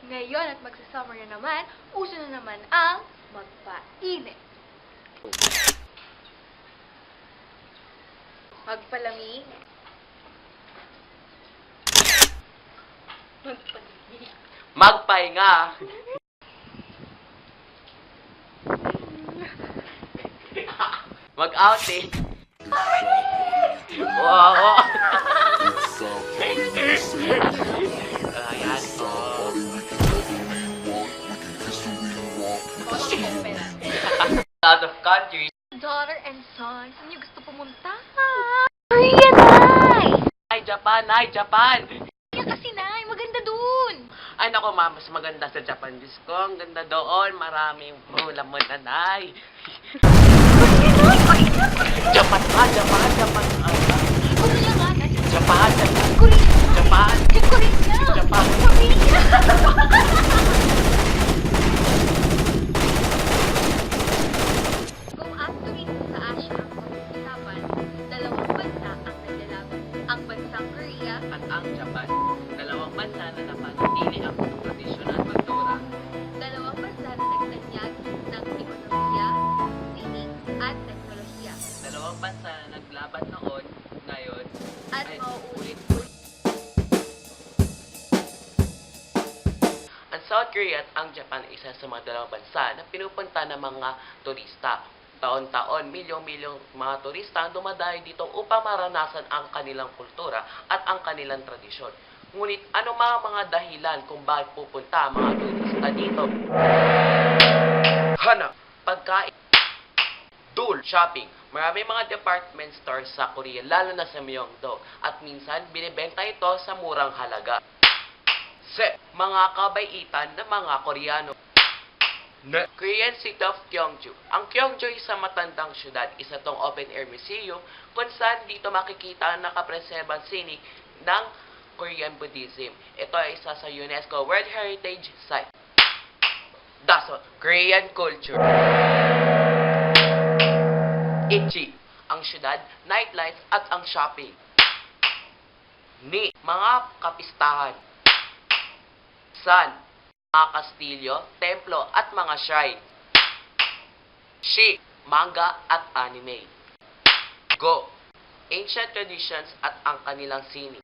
Ngayon at magsa-summer na naman, uso na naman ang magpainit. Magpalamig. Magpalamig. Magpahinga. Mag-outing. Wow. Ayan. Out of country. Daughter and son, saan niyo gusto pumunta? Korea, Nay! Ay, Japan. Ay, Japan. Kaya kasi, Nay, maganda dun. Ay, naku, ma, mas maganda sa Japan. Diyos ko, ang ganda doon. Maraming hula mo na, Nay. Japan nga, Japan, Japan. Korea nga, Nay. Japan, Japan. Korea. Japan. Korea. Japan. Kung actually sa Asia ang pag-usapan, dalawang bansa ang naglalaban. Ang bansang Korea At ang Japan, dalawang bansa na napanatili ang tradisyon at kultura. dalawang bansa na nagtanyag ng ekonomiya, sining, at teknolohiya. Dalawang bansa na naglaban noon, ngayon, At ay mauulit-ulit. Ang South Korea at ang Japan ay isa sa mga dalawang bansa na pinupunta ng mga turista. Taon-taon, milyong-milyong mga turista ang dumadayo dito upang maranasan ang kanilang kultura at ang kanilang tradisyon. Ngunit ano mga dahilan kung bakit pupunta ang mga turista dito? Hanap, pagkain, tool, shopping. Marami mga department stores sa Korea, lalo na sa Myeongdong. At minsan, binibenta ito sa murang halaga. Mga kabaitan ng mga Koreano. Korean City of Gyeongju. Ang Gyeongju ay isang matandang syudad. Isa tong open-air museum kung saan dito makikita ang nakapreserbang sining ng Korean Buddhism. Ito ay isa sa UNESCO World Heritage Site. Daso, Korean culture. Ichi, ang syudad, nightlife at ang shopping. Ni, mga kapistahan. San, mga kastilyo, templo at mga shrine. Shi, manga at anime. Go, ancient traditions at ang kanilang sining.